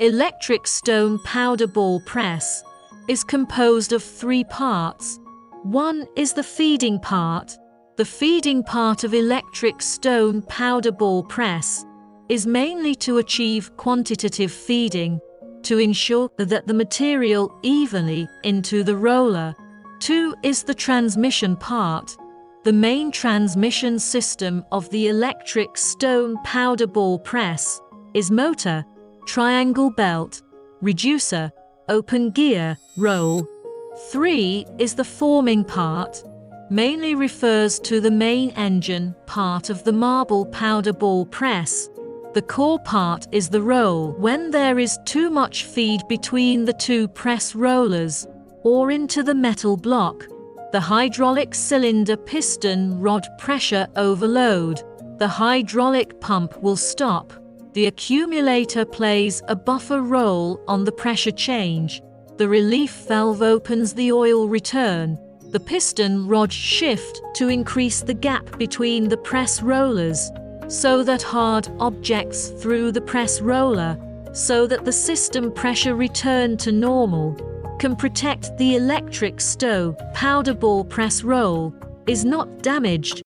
Electric stone powder ball press is composed of 3 parts. One is the feeding part. The feeding part of electric stone powder ball press is mainly to achieve quantitative feeding, to ensure that the material evenly into the roller. 2 is the transmission part. The main transmission system of the electric stone powder ball press is motor, triangle belt, reducer, open gear, roll. 3 is the forming part, mainly refers to the main engine part of the marble powder ball press. The core part is the roll. When there is too much feed between the 2 press rollers or into the metal block, the hydraulic cylinder piston rod pressure overload, the hydraulic pump will stop. The accumulator plays a buffer role on the pressure change. The relief valve opens the oil return. The piston rod shift to increase the gap between the press rollers, so that hard objects through the press roller, so that the system pressure return to normal, can protect the electric stone powder ball press roll, is not damaged.